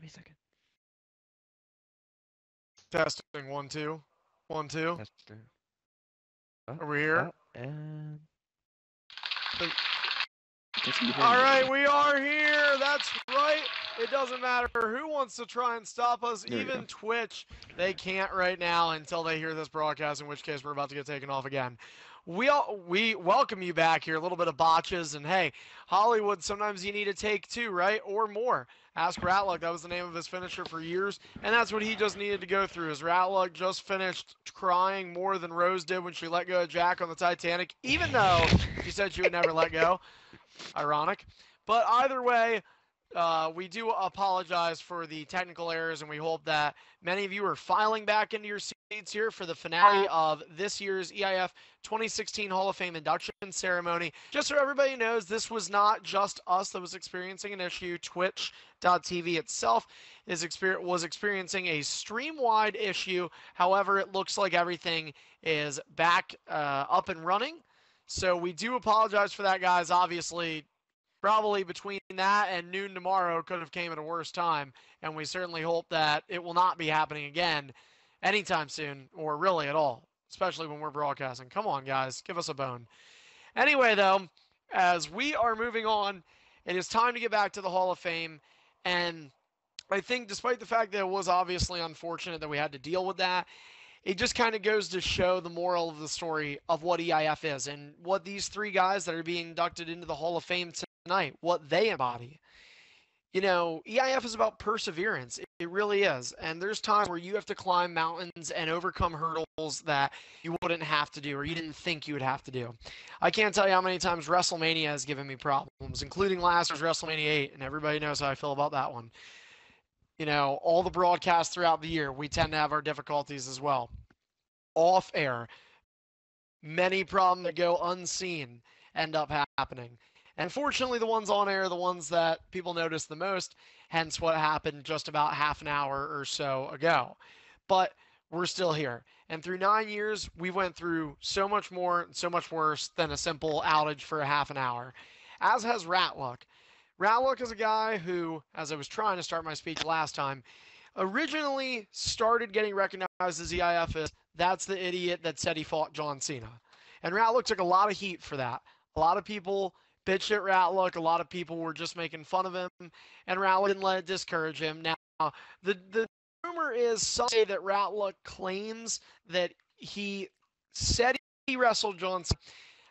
me a second. Testing 1 2 1 2. Testing. Are we here? And all right, we are here. That's right. It doesn't matter who wants to try and stop us. Even Twitch, they can't right now until they hear this broadcast, in which case we're about to get taken off again. We welcome you back here. A little bit of botches, and hey, Hollywood, sometimes you need a take two, right? Or more. Ask Ratluck. That was the name of his finisher for years, and that's what he just needed to go through. Is Ratluck just finished crying more than Rose did when she let go of Jack on the Titanic, even though she said she would never let go. Ironic. But either way, we do apologize for the technical errors, and we hope that many of you are filing back into your seats here for the finale of this year's EIF 2016 Hall of Fame induction ceremony. Just so everybody knows, this was not just us that was experiencing an issue. Twitch.tv itself was experiencing a stream-wide issue. However, it looks like everything is back up and running. So we do apologize for that, guys. Obviously, probably between that and noon tomorrow could have came at a worse time, and we certainly hope that it will not be happening again anytime soon, or really at all, especially when we're broadcasting. Come on, guys, give us a bone. Anyway, though, as we are moving on, it is time to get back to the Hall of Fame, and I think despite the fact that it was obviously unfortunate that we had to deal with that, it just kind of goes to show the moral of the story of what EIF is and what these three guys that are being inducted into the Hall of Fame tonight, what they embody. You know, EIF is about perseverance. It really is. And there's times where you have to climb mountains and overcome hurdles that you wouldn't have to do or you didn't think you would have to do. I can't tell you how many times WrestleMania has given me problems, including last year's WrestleMania 8, and everybody knows how I feel about that one. You know, all the broadcasts throughout the year, we tend to have our difficulties as well. Off air, many problems that go unseen end up happening. And fortunately, the ones on air are the ones that people notice the most, hence what happened just about half an hour or so ago. But we're still here. And through 9 years, we went through so much more and so much worse than a simple outage for a half an hour, as has Ratluck. Ratluck is a guy who, as I was trying to start my speech last time, originally started getting recognized as EIF as that's the idiot that said he fought John Cena. And Ratluck took a lot of heat for that. A lot of people bitched at Ratluck. A lot of people were just making fun of him. And Ratluck didn't let it discourage him. Now, the rumor is some say that Ratluck claims that he said he wrestled John Cena.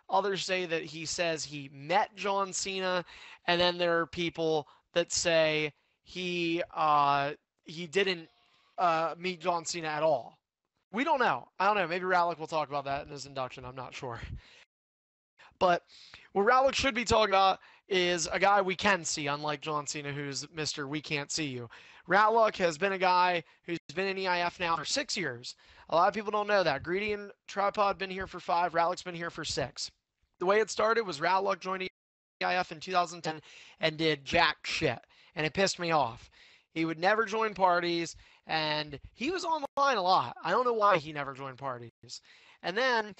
Others say that he says he met John Cena. And then there are people that say he didn't meet John Cena at all. We don't know. I don't know. Maybe Ratluck will talk about that in his induction. I'm not sure. But what Ratluck should be talking about is a guy we can see, unlike John Cena, who's Mr. We Can't See You. Ratluck has been a guy who's been in EIF now for 6 years. A lot of people don't know that. Greedy and Tripod been here for 5. Ratluck's been here for 6. The way it started was Ratluck joined EIF in 2010 and did jack shit. And it pissed me off. He would never join parties, and he was on the line a lot. I don't know why he never joined parties. And then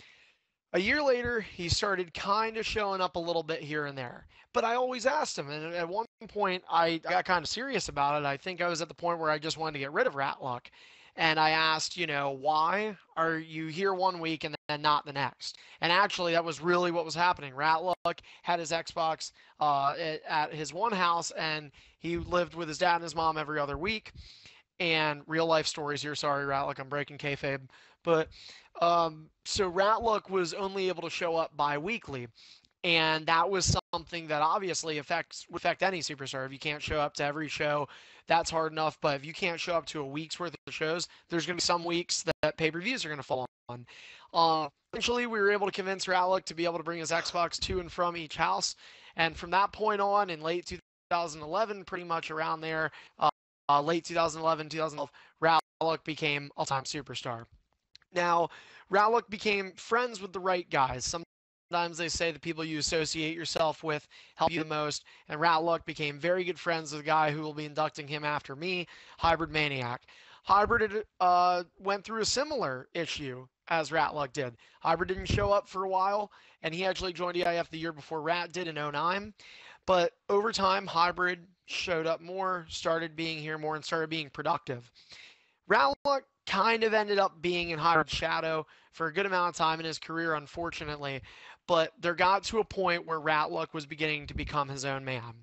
a year later, he started kind of showing up a little bit here and there. But I always asked him, and at one point, I got kind of serious about it. I think I was at the point where I just wanted to get rid of Ratluck. And I asked, why are you here one week and then not the next? And actually, that was really what was happening. Ratluck had his Xbox at his one house, and he lived with his dad and his mom every other week. And real life stories here. Sorry, Ratluck, I'm breaking kayfabe. But so Ratluck was only able to show up bi-weekly. And that was something that obviously would affect any superstar. If you can't show up to every show, that's hard enough. But if you can't show up to a week's worth of shows, there's going to be some weeks that pay-per-views are going to fall on. Eventually, we were able to convince Ratluck to be able to bring his Xbox to and from each house. And from that point on, in late 2011, pretty much around there, late 2011, 2012, Ratluck became all-time superstar. Now, Ratluck became friends with the right guys. Sometimes they say the people you associate yourself with help you the most, and Ratluck became very good friends with a guy who will be inducting him after me, Hybrid Maniac. Hybrid went through a similar issue as Ratluck did. Hybrid didn't show up for a while, and he actually joined EIF the year before Rat did in 2009. But over time, Hybrid showed up more, started being here more, and started being productive. Ratluck kind of ended up being in Hybrid's shadow for a good amount of time in his career, unfortunately, but there got to a point where Ratluck was beginning to become his own man.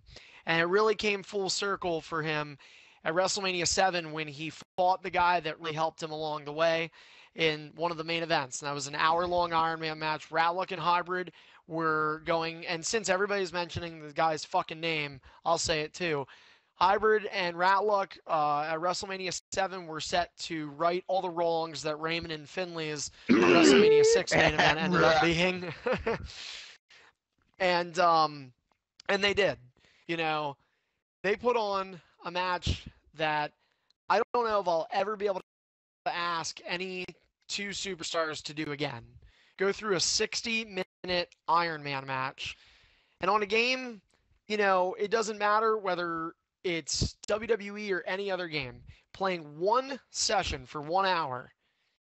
And it really came full circle for him at WrestleMania 7 when he fought the guy that really helped him along the way in one of the main events. And that was an hour-long Iron Man match. Ratluck and Hybrid were going, and since everybody's mentioning the guy's fucking name, I'll say it too. Hybrid and Ratluck at WrestleMania 7 were set to right all the wrongs that Raymond and Finley's WrestleMania 6 main event ended up being. and they did. You know, they put on a match that I don't know if I'll ever be able to ask any two superstars to do again. Go through a 60-minute Iron Man match. And on a game, you know, it doesn't matter whether it's WWE or any other game, playing one session for 1 hour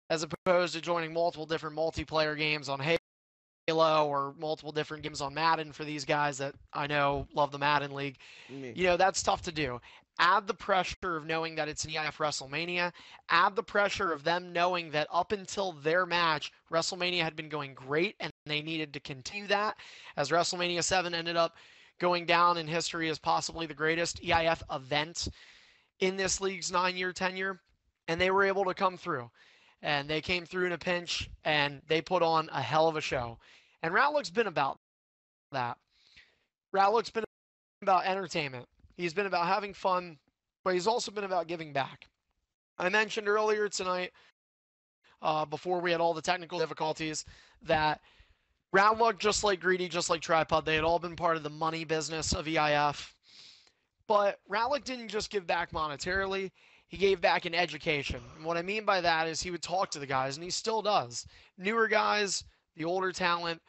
as opposed to joining multiple different multiplayer games on Halo or multiple different games on Madden for these guys that I know love the Madden League. You know, that's tough to do. Add the pressure of knowing that it's an EIF WrestleMania. Add the pressure of them knowing that up until their match, WrestleMania had been going great and they needed to continue that, as WrestleMania 7 ended up going down in history as possibly the greatest EIF event in this league's 9-year tenure. And they were able to come through. And they came through in a pinch, and they put on a hell of a show. And Ratluck's been about that. Ratluck's been about entertainment. He's been about having fun, but he's also been about giving back. I mentioned earlier tonight, before we had all the technical difficulties, that Ratluck, just like Greedy, just like Tripod, they had all been part of the money business of EIF. But Ratluck didn't just give back monetarily. He gave back in education. And what I mean by that is he would talk to the guys, and he still does. Newer guys, the older talent.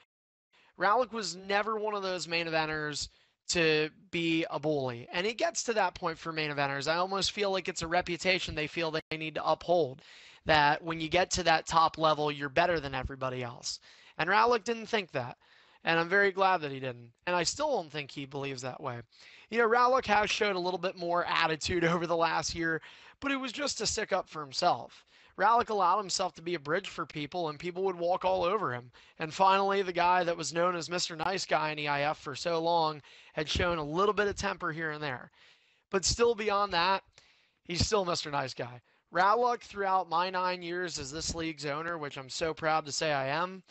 Ratluck was never one of those main eventers to be a bully. And it gets to that point for main eventers. I almost feel like it's a reputation they feel they need to uphold. That when you get to that top level, you're better than everybody else. And Ratluck didn't think that. And I'm very glad that he didn't. And I still don't think he believes that way. You know, Ratluck has showed a little bit more attitude over the last year, but it was just to stick up for himself. Ratluck allowed himself to be a bridge for people, and people would walk all over him. And finally, the guy that was known as Mr. Nice Guy in EIF for so long had shown a little bit of temper here and there. But still beyond that, he's still Mr. Nice Guy. Ratluck, throughout my 9 years as this league's owner, which I'm so proud to say I am,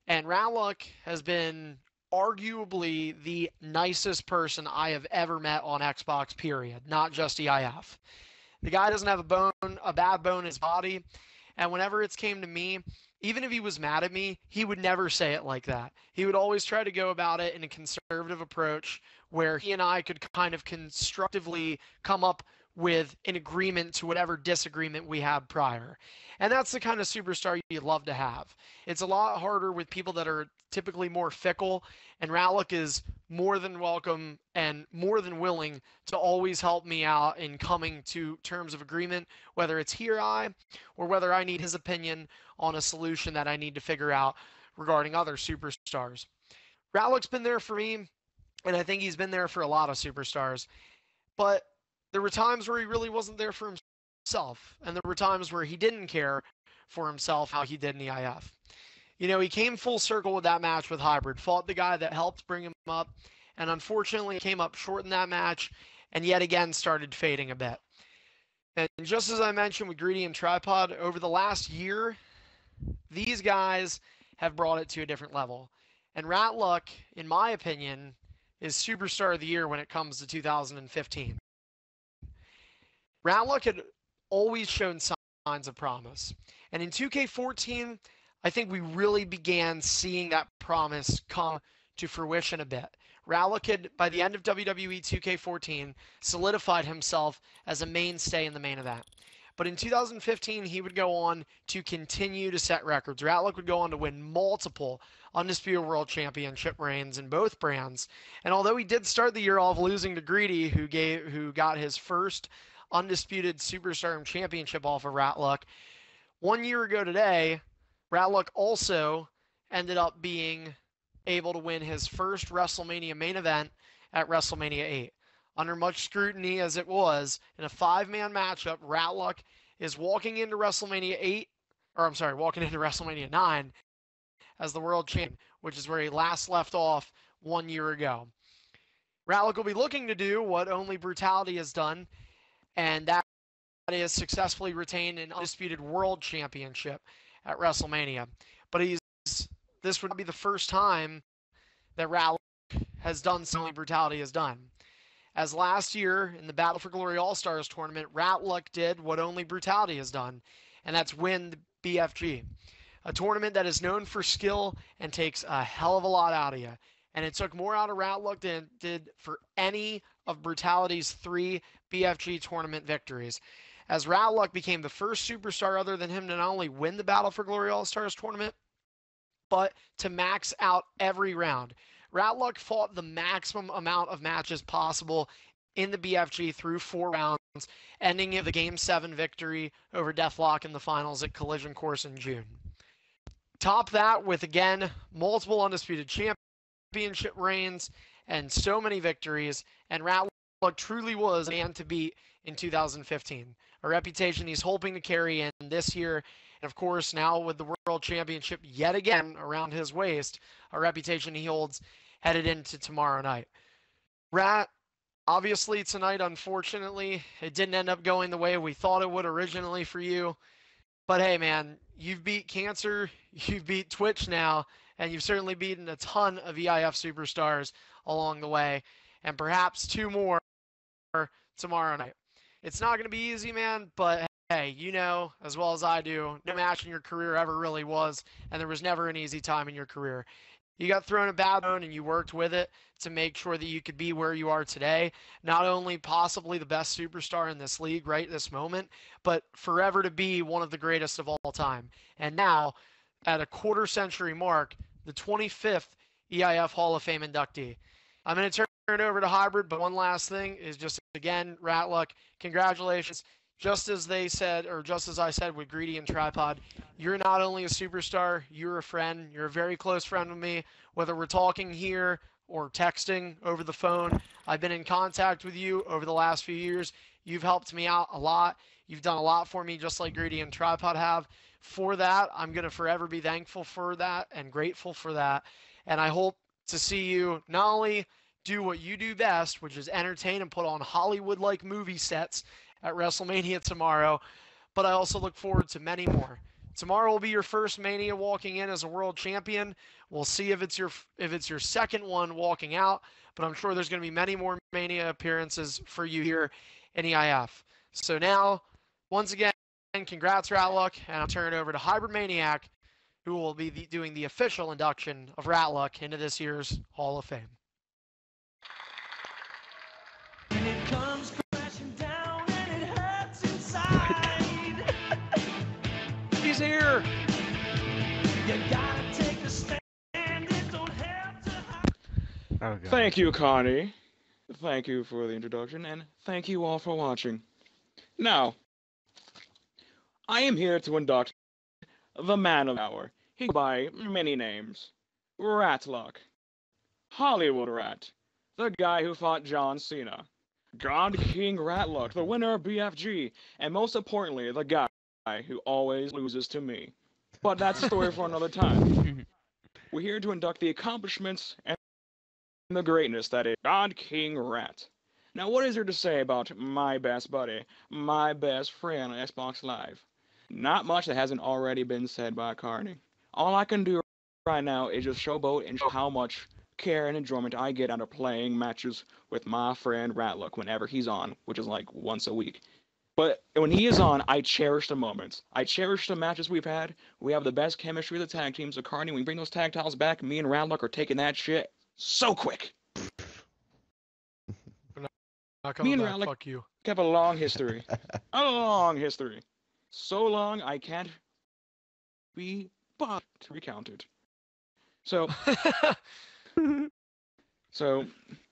and Ratluck has been arguably the nicest person I have ever met on Xbox, period, not just EIF. The guy doesn't have a bad bone in his body, and whenever it's came to me, even if he was mad at me, he would never say it like that. He would always try to go about it in a conservative approach where he and I could kind of constructively come up with an agreement to whatever disagreement we had prior. And that's the kind of superstar you'd love to have. It's a lot harder with people that are typically more fickle, and Ratluck is more than welcome and more than willing to always help me out in coming to terms of agreement, whether it's he or I, or whether I need his opinion on a solution that I need to figure out regarding other superstars. Ratluck's been there for me, and I think he's been there for a lot of superstars, but there were times where he really wasn't there for himself, and there were times where he didn't care for himself how he did in EIF. You know, he came full circle with that match with Hybrid, fought the guy that helped bring him up, and unfortunately came up short in that match, and yet again started fading a bit. And just as I mentioned with Greedy and Tripod, over the last year, these guys have brought it to a different level. And Ratluck, in my opinion, is Superstar of the Year when it comes to 2015. Ratluck had always shown signs of promise. And in 2K14, I think we really began seeing that promise come to fruition a bit. Ratluck had, by the end of WWE 2K14, solidified himself as a mainstay in the main event. But in 2015, he would go on to continue to set records. Ratluck would go on to win multiple Undisputed World Championship reigns in both brands. And although he did start the year off losing to Greedy, who got his first Undisputed Superstardom Championship off of Ratluck, 1 year ago today, Ratluck also ended up being able to win his first WrestleMania main event at WrestleMania 8. under much scrutiny as it was, in a 5-man matchup, Ratluck is walking into WrestleMania 8, or I'm sorry, walking into WrestleMania 9 as the world champion, which is where he last left off 1 year ago. Ratluck will be looking to do what only Brutality has done, and that is successfully retain an undisputed world championship at WrestleMania. But this would be the first time that Ratluck has done something Brutality has done. As last year in the Battle for Glory All-Stars tournament, Ratluck did what only Brutality has done, and that's win the BFG. A tournament that is known for skill and takes a hell of a lot out of you. And it took more out of Ratluck than it did for any of Brutality's 3 BFG tournament victories. As Ratluck became the first superstar other than him to not only win the Battle for Glory All-Stars tournament, but to max out every round. Ratluck fought the maximum amount of matches possible in the BFG through 4 rounds, ending in the Game 7 victory over Deathlock in the finals at Collision Course in June. Top that with, again, multiple undisputed championship reigns and so many victories, and Ratluck truly was a man to beat in 2015. A reputation he's hoping to carry in this year, and of course now with the World Championship yet again around his waist, a reputation he holds headed into tomorrow night. Rat, obviously tonight, unfortunately, it didn't end up going the way we thought it would originally for you. But hey, man, you've beat cancer, you've beat Twitch now, and you've certainly beaten a ton of EIF superstars along the way, and perhaps 2 more tomorrow night. It's not going to be easy, man, but hey, you know as well as I do, no match in your career ever really was, and there was never an easy time in your career. You got thrown a bad bone and you worked with it to make sure that you could be where you are today. Not only possibly the best superstar in this league right this moment, but forever to be one of the greatest of all time. And now, at a quarter-century mark, the 25th EIF Hall of Fame inductee. I'm going to turn it over to Hybrid, but one last thing is just, again, Ratluck, congratulations. Just as they said, or just as I said with Greedy and Tripod, you're not only a superstar, you're a friend. You're a very close friend with me, whether we're talking here or texting over the phone. I've been in contact with you over the last few years. You've helped me out a lot. You've done a lot for me, just like Greedy and Tripod have. For that, I'm going to forever be thankful for that and grateful for that. And I hope to see you not only do what you do best, which is entertain and put on Hollywood-like movie sets at WrestleMania tomorrow, but I also look forward to many more. Tomorrow will be your first Mania walking in as a world champion. We'll see if it's your second one walking out, but I'm sure there's going to be many more Mania appearances for you here in EIF. So now, once again, congrats, Ratluck, and I'll turn it over to Hybrid Maniac, who will be doing the official induction of Ratluck into this year's Hall of Fame. And it comes crashing down and it hurts inside. He's here. You gotta take a stand, it don't have to hide. Oh, God. Thank you, Connie. Thank you for the introduction, and thank you all for watching. Now, I am here to induct the man of the hour. He goes by many names. Ratluck. Hollywood Rat. The guy who fought John Cena. God King Ratluck, the winner of BFG, and most importantly, the guy who always loses to me. But that's a story for another time. We're here to induct the accomplishments and the greatness that is God King Rat. Now, what is there to say about my best buddy, my best friend on Xbox Live? Not much that hasn't already been said by Carney. All I can do right now is just showboat and show how much care and enjoyment I get out of playing matches with my friend Ratluck whenever he's on, which is like once a week. But when he is on, I cherish the moments. I cherish the matches we've had. We have the best chemistry of the tag teams. So Carney, when we bring those tag titles back, me and Ratluck are taking that shit so quick. Me and Ratluck Fuck you. have a long history. A long history. So long, I can't be bothered to recount it. So,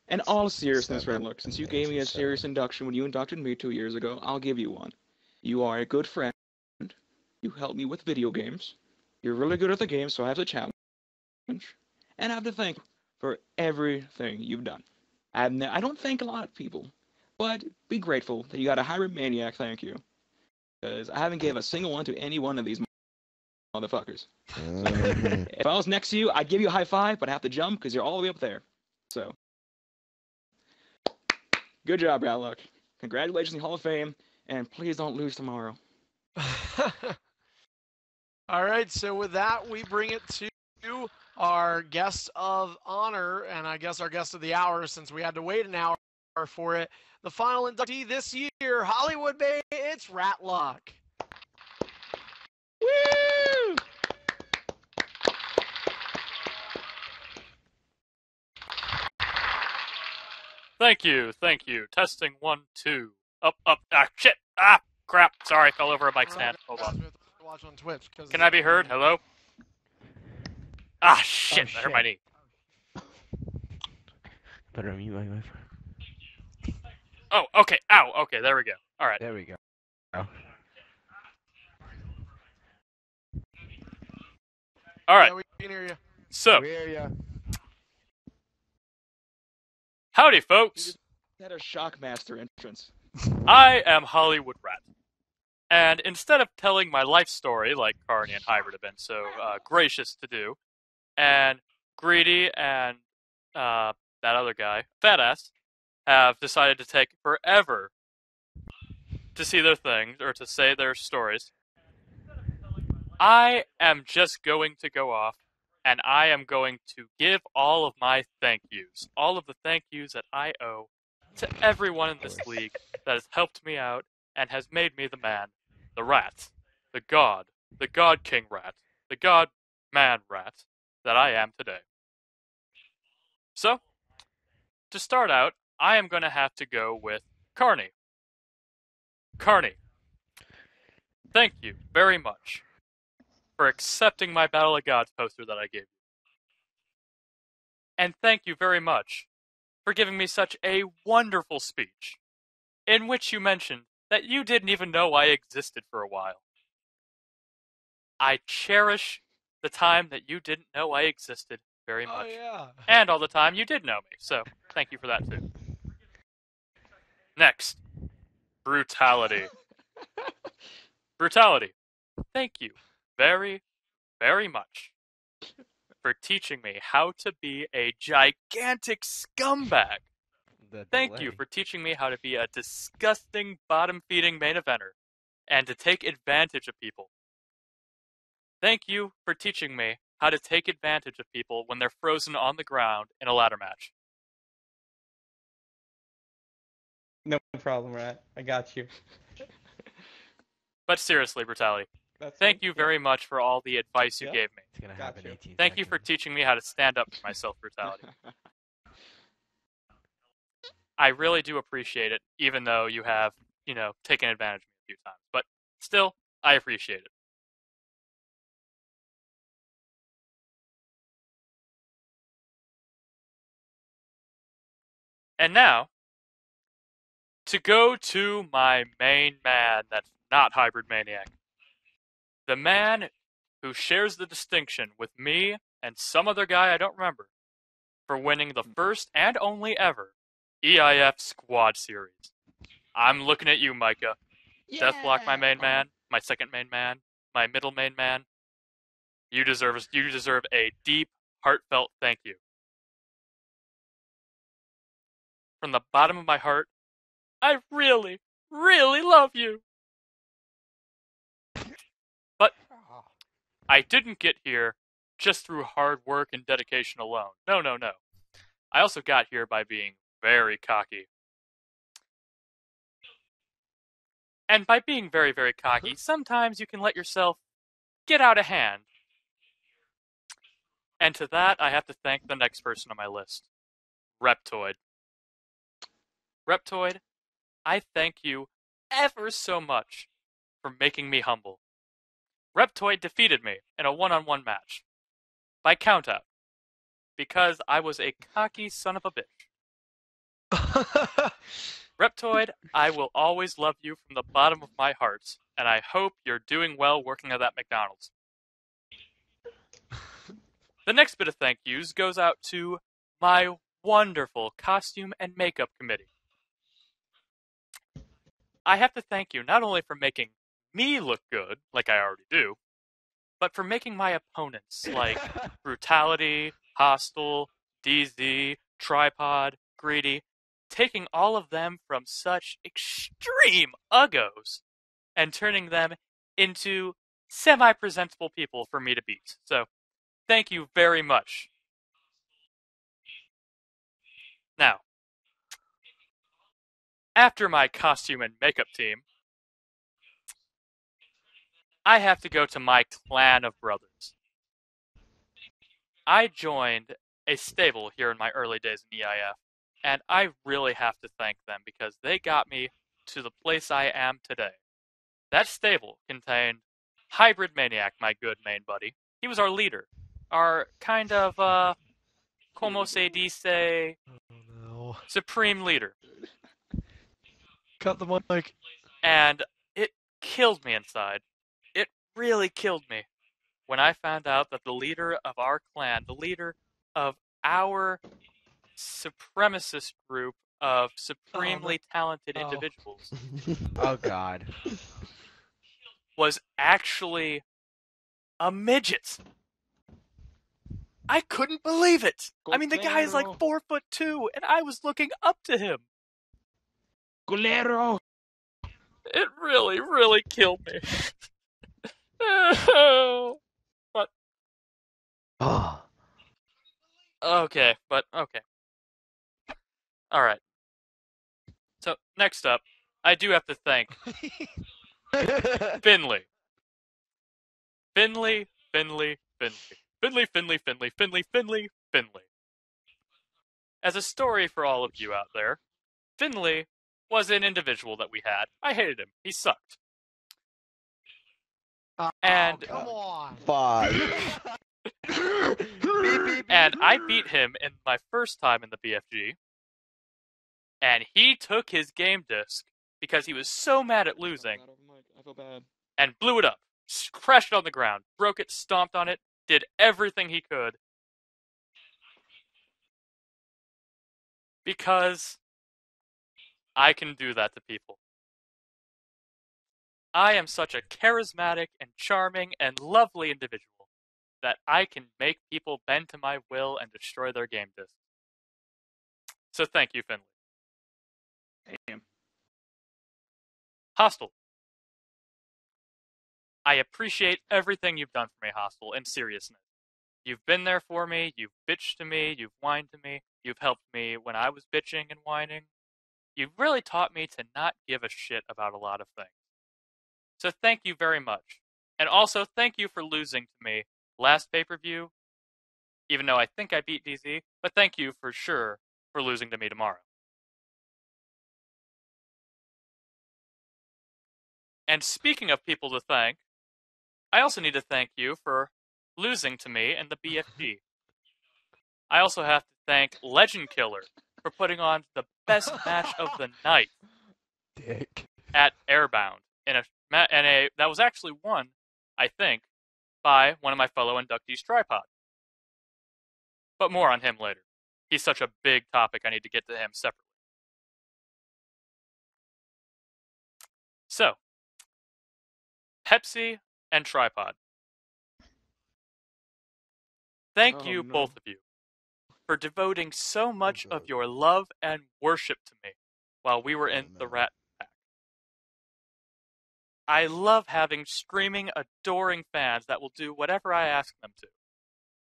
in all seriousness, Ratluck, since you gave me a serious induction when you inducted me 2 years ago, I'll give you one. You are a good friend. You help me with video games. You're really good at the game, so I have to challenge. And I have to thank you for everything you've done. I don't thank a lot of people, but be grateful that you got a hybrid maniac. Thank you, because I haven't gave a single one to any one of these motherfuckers. If I was next to you, I'd give you a high five, but I have to jump because you're all the way up there. So, good job, Ratluck. Congratulations in the Hall of Fame, and please don't lose tomorrow. All right, so with that, we bring it to our guest of honor, and I guess our guest of the hour, since we had to wait an hour for it. The final inductee this year, Hollywood Bay, it's Ratluck. Woo! Thank you. Testing 1, 2. Up. Ah, shit. Ah, crap. Sorry, fell over a mic stand. Hold on. Watch on Twitch. Can I be heard? Hello? Ah, shit. I hurt my knee. Better mute my wife. Oh, okay. Ow. Okay, there we go. All right. There we go. Oh. All right. Yeah, we can hear you. So, We hear ya. howdy, folks. That a Shockmaster entrance. I am Hollywood Rat. And instead of telling my life story, like Carney and Hybrid have been so gracious to do, and Greedy and that other guy, Fatass, have decided to take forever to see their things, or to say their stories, I am just going to go off, and I am going to give all of my thank yous, all of the thank yous that I owe to everyone in this league that has helped me out and has made me the man, the rat, the god king rat, the god man rat that I am today. So, to start out, I am going to have to go with Carney. Carney, thank you very much for accepting my Battle of Gods poster that I gave you. And thank you very much for giving me such a wonderful speech, in which you mentioned that you didn't even know I existed for a while. I cherish the time that you didn't know I existed very much. Oh, yeah. And all the time you did know me, so thank you for that too. Next, Brutality. Brutality, thank you very, very much for teaching me how to be a gigantic scumbag. Thank you for teaching me how to be a disgusting, bottom-feeding main eventer and to take advantage of people. Thank you for teaching me how to take advantage of people when they're frozen on the ground in a ladder match. No problem, Rat. I got you. But seriously, Brutality, That's thank it. you very much for all the advice you Yeah. gave me. It's gonna Got happen you. 18 Thank you for seconds. teaching me how to stand up for myself, Brutality. I really do appreciate it, even though you have, taken advantage of me a few times. But still, I appreciate it. And now, to go to my main man that's not Hybrid Maniac. The man who shares the distinction with me and some other guy I don't remember for winning the first and only ever EIF Squad Series. I'm looking at you, Micah. Deathlock, my main man, my second main man, my middle main man. You deserve a deep, heartfelt thank you. From the bottom of my heart, I really, really love you. But I didn't get here just through hard work and dedication alone. No. I also got here by being very cocky. And by being very, very cocky, sometimes you can let yourself get out of hand. And to that, I have to thank the next person on my list, Reptoid. Reptoid, I thank you ever so much for making me humble. Reptoid defeated me in a one-on-one match by countout because I was a cocky son of a bitch. Reptoid, I will always love you from the bottom of my heart, and I hope you're doing well working at that McDonald's. The next bit of thank yous goes out to my wonderful costume and makeup committee. I have to thank you not only for making me look good, like I already do, but for making my opponents, like Brutality, Hostile, DZ, Tripod, Greedy, taking all of them from such extreme uggos and turning them into semi-presentable people for me to beat. So, thank you very much. Now, after my costume and makeup team, I have to go to my clan of brothers. I joined a stable here in my early days in EIF, and I really have to thank them because they got me to the place I am today. That stable contained Hybrid Maniac, my good main buddy. He was our leader. Our kind of, como se dice, No. supreme leader. Cut the mic. And it killed me inside. It really killed me when I found out that the leader of our clan, the leader of our supremacist group of supremely talented Oh. individuals, Oh God. was actually a midget. I couldn't believe it. I mean, the guy is like Golero. 4'2", and I was looking up to him. Golero! It really, really killed me. But Oh. okay. All right. So next up, I do have to thank Finley. Finley. As a story for all of you out there, Finley was an individual that we had. I hated him. He sucked. And come on. 5. and I beat him in my first time in the BFG. And he took his game disc because he was so mad at losing I feel bad. and blew it up, crashed it on the ground, broke it, stomped on it, did everything he could. Because I can do that to people. I am such a charismatic and charming and lovely individual that I can make people bend to my will and destroy their game discs. So thank you, Finley. Damn. Hostile. I appreciate everything you've done for me, Hostile, in seriousness. You've been there for me, you've bitched to me, you've whined to me, you've helped me when I was bitching and whining. You've really taught me to not give a shit about a lot of things. So thank you very much. And also, thank you for losing to me last pay-per-view, even though I think I beat DZ, but thank you for sure for losing to me tomorrow. And speaking of people to thank, I also need to thank you for losing to me in the BFG. I also have to thank Legend Killer for putting on the best match of the night Dick. at Airbound in a that was actually won, I think, by one of my fellow inductees, Tripod. But more on him later. He's such a big topic, I need to get to him separately. So, Pepsi and Tripod. Thank Oh, you, no. both of you, for devoting so much of your love and worship to me while we were in the Rat Pack. I love having screaming, adoring fans that will do whatever I ask them to.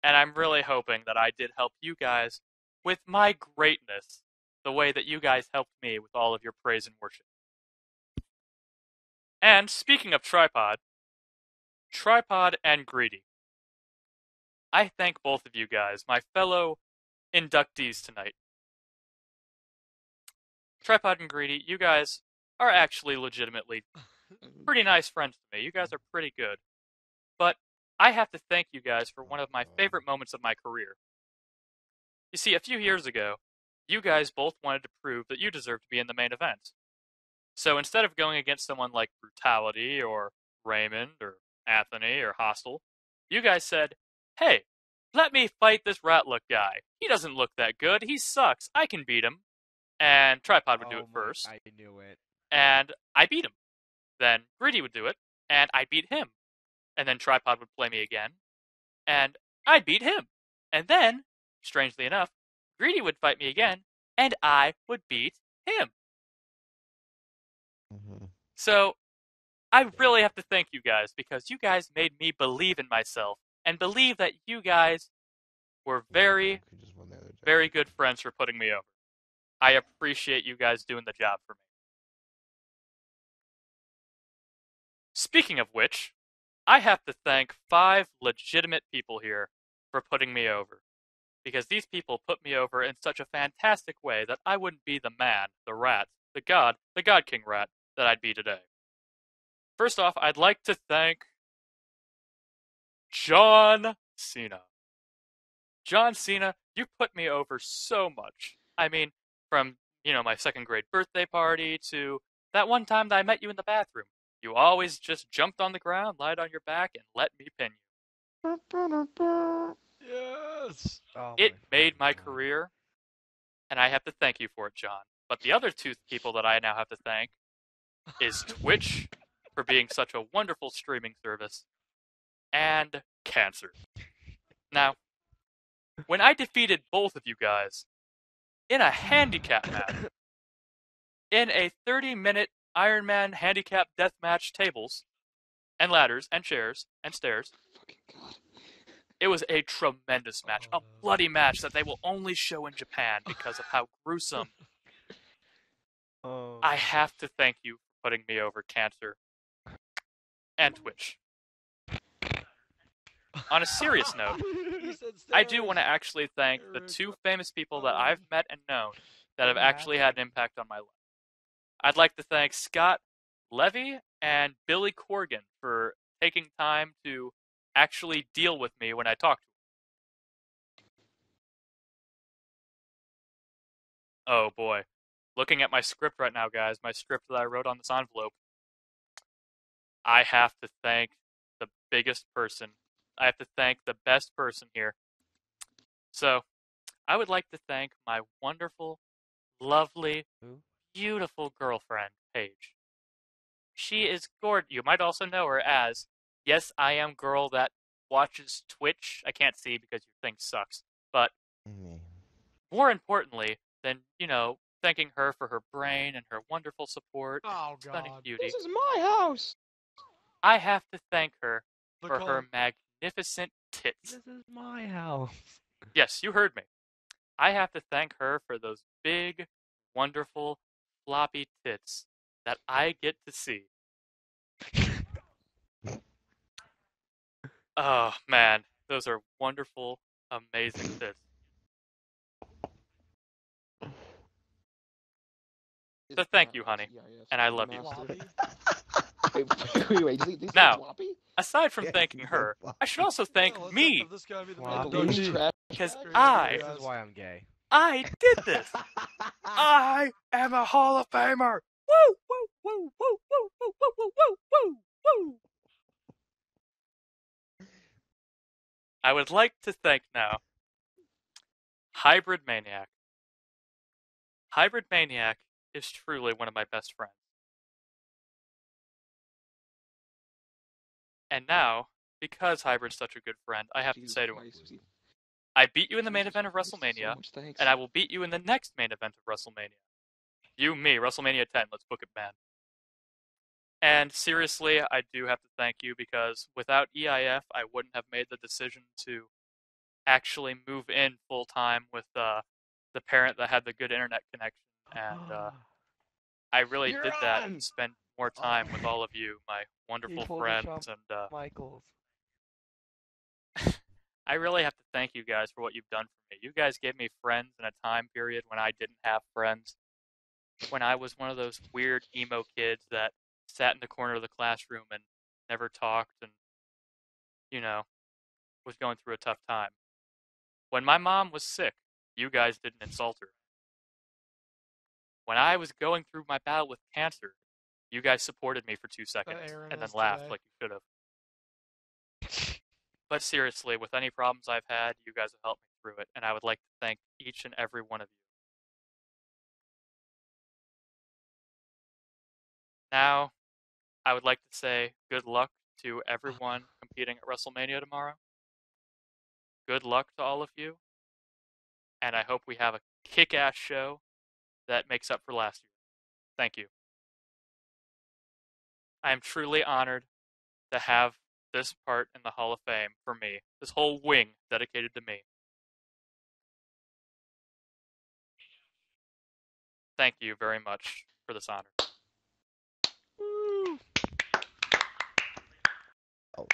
And I'm really hoping that I did help you guys with my greatness the way that you guys helped me with all of your praise and worship. And speaking of Tripod and Greedy, I thank both of you guys, my fellow inductees tonight. Tripod and Greedy, you guys are actually legitimately pretty nice friends to me. You guys are pretty good. But I have to thank you guys for one of my favorite moments of my career. You see, a few years ago, you guys both wanted to prove that you deserved to be in the main event. So instead of going against someone like Brutality or Raymond or Anthony or Hostile, you guys said, hey, let me fight this Ratluck guy. He doesn't look that good. He sucks. I can beat him. And Tripod would do it first. I knew it. And I beat him. Then Gritty would do it, and I beat him. And then Tripod would play me again, and I'd beat him. And then, strangely enough, Greedy would fight me again, and I would beat him. So, I really have to thank you guys, because you guys made me believe in myself, and believe that you guys were very, very good friends for putting me over. I appreciate you guys doing the job for me. Speaking of which, I have to thank 5 legitimate people here for putting me over. Because these people put me over in such a fantastic way that I wouldn't be the man, the rat, the God King rat that I'd be today. First off, I'd like to thank John Cena. John Cena, you put me over so much. I mean, from, my 2nd grade birthday party to that one time that I met you in the bathroom. You always just jumped on the ground, lied on your back, and let me pin you. Yes. It made my career, and I have to thank you for it, John. But the other 2 people that I now have to thank is Twitch for being such a wonderful streaming service, and Cancer. Now, when I defeated both of you guys in a handicap match, in a 30-minute Iron Man handicap deathmatch tables, and ladders, and chairs, and stairs, it was a tremendous match, a bloody match that they will only show in Japan because of how gruesome. I have to thank you for putting me over, Cancer and Twitch. On a serious note, I do want to actually thank the 2 famous people that I've met and known that have actually had an impact on my life. I'd like to thank Scott Levy and Billy Corgan for taking time to actually deal with me when I talk to them. Oh boy. Looking at my script right now, guys, my script that I wrote on this envelope, I have to thank the biggest person. I have to thank the best person here. So, I would like to thank my wonderful, lovely, beautiful girlfriend, Paige. She is gorgeous. You might also know her as, yes, I am girl that watches Twitch. I can't see because your thing sucks. But more importantly than, thanking her for her brain and her wonderful support, stunning beauty, This is my house! I have to thank her for her magnificent tits. This is my house. Yes, you heard me. I have to thank her for those big, wonderful, floppy tits that I get to see. Oh, man. Those are wonderful, amazing tits. So thank you, honey. And I love you. Wait, Now, aside from thanking her, I should also thank me. Because I This is why I'm gay. I did this. I am a Hall of Famer. Woo, woo, woo, woo, woo, woo, woo, woo, woo, woo, woo. I would like to thank now Hybrid Maniac. Hybrid Maniac is truly one of my best friends. And now, because Hybrid's such a good friend, I have to say to him, I beat you in the main event of WrestleMania, and I will beat you in the next main event of WrestleMania. You, me, WrestleMania 10, let's book it, man. And seriously, I do have to thank you, because without EIF, I wouldn't have made the decision to actually move in full-time with the parent that had the good internet connection. And I really did that and spent more time with all of you, my wonderful friends. And Michaels. I really have to thank you guys for what you've done for me. You guys gave me friends in a time period when I didn't have friends. When I was one of those weird emo kids that sat in the corner of the classroom and never talked and, was going through a tough time. When my mom was sick, you guys didn't insult her. When I was going through my battle with cancer, you guys supported me for 2 seconds and then laughed like you should have. But seriously, with any problems I've had, you guys have helped me through it, and I would like to thank each and every one of you. Now, I would like to say good luck to everyone competing at WrestleMania tomorrow. Good luck to all of you, and I hope we have a kick-ass show that makes up for last year. Thank you. I am truly honored to have this part in the Hall of Fame for me, this whole wing dedicated to me. Thank you very much for this honor. Oh,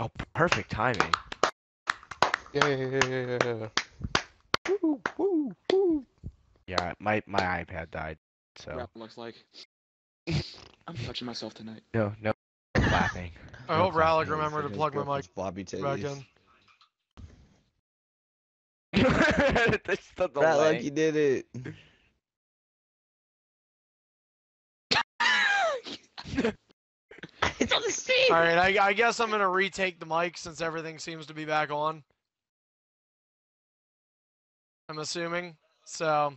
Oh, perfect timing. yeah. Woo, woo, woo. Yeah, my iPad died, so Ratluck's like, I'm touching myself tonight. no clapping. I No hope Ratluck clapping. remembered to plug my mic Floppy back titties. in. That's the Ratluck, delay. you did it. It's on the screen. All right, I guess I'm gonna retake the mic since everything seems to be back on. I'm assuming. So,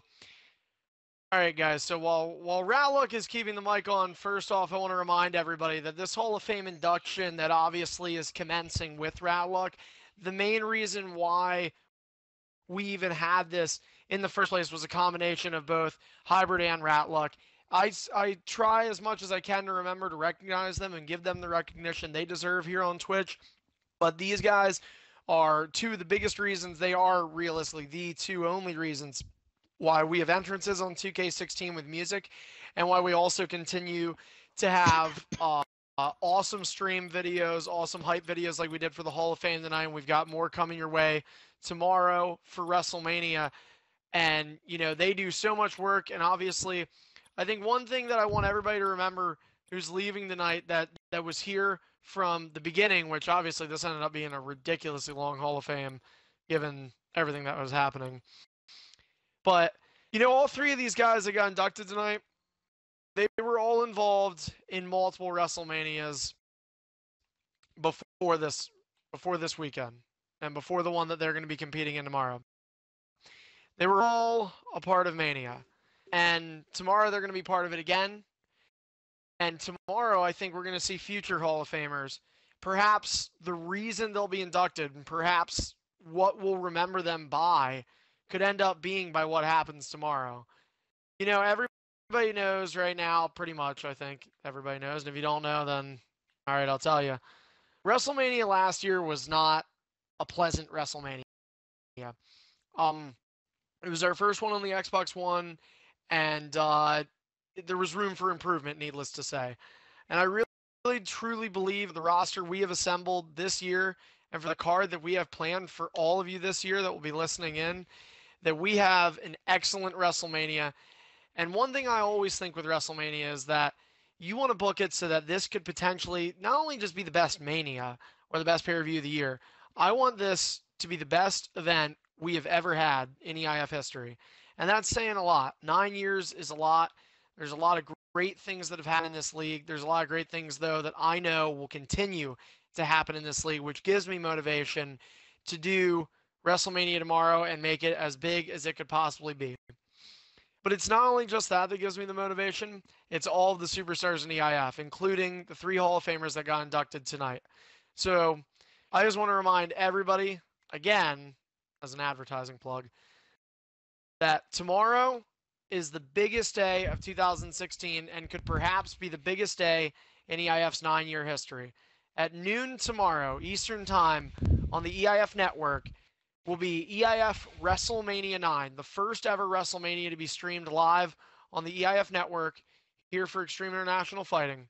all right, guys. So while Ratluck is keeping the mic on, first off, I want to remind everybody that this Hall of Fame induction that obviously is commencing with Ratluck, the main reason why we even had this in the first place was a combination of both Hybrid and Ratluck. I try as much as I can to remember to recognize them and give them the recognition they deserve here on Twitch. But these guys are two of the biggest reasons. They are realistically the two only reasons why we have entrances on 2K16 with music, and why we also continue to have awesome stream videos, awesome hype videos like we did for the Hall of Fame tonight. And we've got more coming your way tomorrow for WrestleMania. And, you know, they do so much work. And obviously, I think one thing that I want everybody to remember who's leaving tonight that was here from the beginning, which obviously this ended up being a ridiculously long Hall of Fame given everything that was happening. But, you know, all three of these guys that got inducted tonight, they were all involved in multiple WrestleManias before this weekend and before the one that they're going to be competing in tomorrow. They were all a part of Mania. And tomorrow they're going to be part of it again. And tomorrow I think we're going to see future Hall of Famers. Perhaps the reason they'll be inducted and perhaps what we'll remember them by could end up being by what happens tomorrow. You know, everybody knows right now, pretty much, I think. Everybody knows. And if you don't know, then, all right, I'll tell you. WrestleMania last year was not a pleasant WrestleMania. It was our first one on the Xbox One, and there was room for improvement, needless to say. And I really, truly believe the roster we have assembled this year and for the card that we have planned for all of you this year that will be listening in, that we have an excellent WrestleMania. And one thing I always think with WrestleMania is that you want to book it so that this could potentially not only just be the best Mania or the best pay-per-view of the year, I want this to be the best event we have ever had in EIF history. And that's saying a lot. 9 years is a lot. There's a lot of great things that have happened in this league. There's a lot of great things, though, that I know will continue to happen in this league, which gives me motivation to do WrestleMania tomorrow and make it as big as it could possibly be. But it's not only just that gives me the motivation. It's all of the superstars in EIF, including the 3 Hall of Famers that got inducted tonight. So I just want to remind everybody, again, as an advertising plug, that tomorrow is the biggest day of 2016 and could perhaps be the biggest day in EIF's 9-year history. At noon tomorrow, Eastern Time, on the EIF network, will be EIF WrestleMania 9, the first ever WrestleMania to be streamed live on the EIF network here for Extreme International Fighting.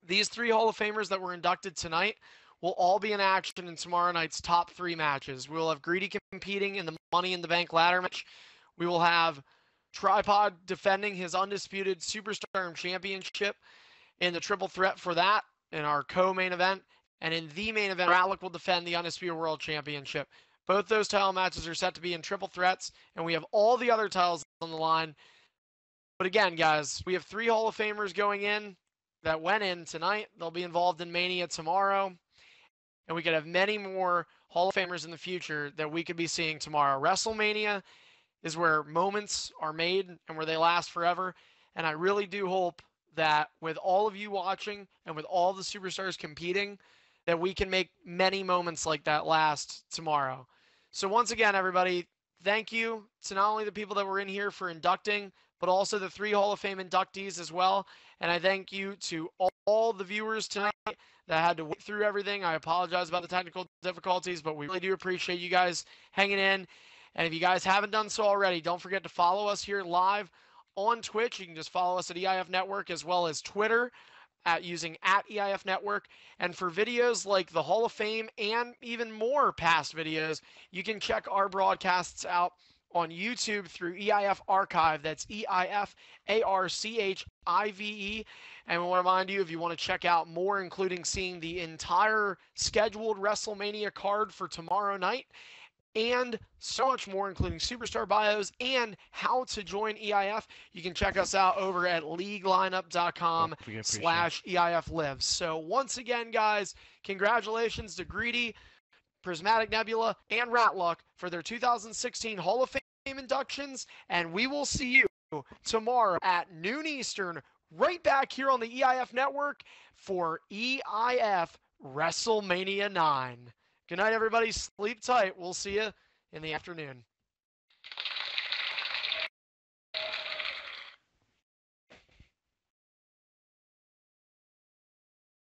These 3 Hall of Famers that were inducted tonight will all be in action in tomorrow night's top 3 matches. We will have Greedy competing in the Money in the Bank ladder match. We will have Tripod defending his undisputed Superstar Championship in the triple threat for that in our co-main event. And in the main event, Ratluck will defend the Undisputed World Championship. Both those title matches are set to be in triple threats, and we have all the other titles on the line. But again, guys, we have 3 Hall of Famers going in that went in tonight. They'll be involved in Mania tomorrow. And we could have many more Hall of Famers in the future that we could be seeing tomorrow. WrestleMania is where moments are made and where they last forever. And I really do hope that with all of you watching and with all the superstars competing, that we can make many moments like that last tomorrow. So once again, everybody, thank you to not only the people that were in here for inducting, but also the 3 Hall of Fame inductees as well. And I thank you to all the viewers tonight that had to wait through everything. I apologize about the technical difficulties, but we really do appreciate you guys hanging in. And if you guys haven't done so already, don't forget to follow us here live on Twitch. You can just follow us at EIF Network, as well as Twitter using @EIF Network. And for videos like the Hall of Fame and even more past videos, you can check our broadcasts out on YouTube through EIF Archive. That's EIF ARCHIVE. And I want to remind you, if you want to check out more, including seeing the entire scheduled WrestleMania card for tomorrow night, and so much more, including superstar bios and how to join EIF, you can check us out over at leaguelineup.com/EIF Lives. So once again, guys, congratulations to Greedy, Prismatic Nebula, and Ratluck for their 2016 Hall of Fame inductions, and we will see you tomorrow at noon Eastern, right back here on the EIF Network for EIF WrestleMania 9. Good night, everybody. Sleep tight. We'll see you in the afternoon.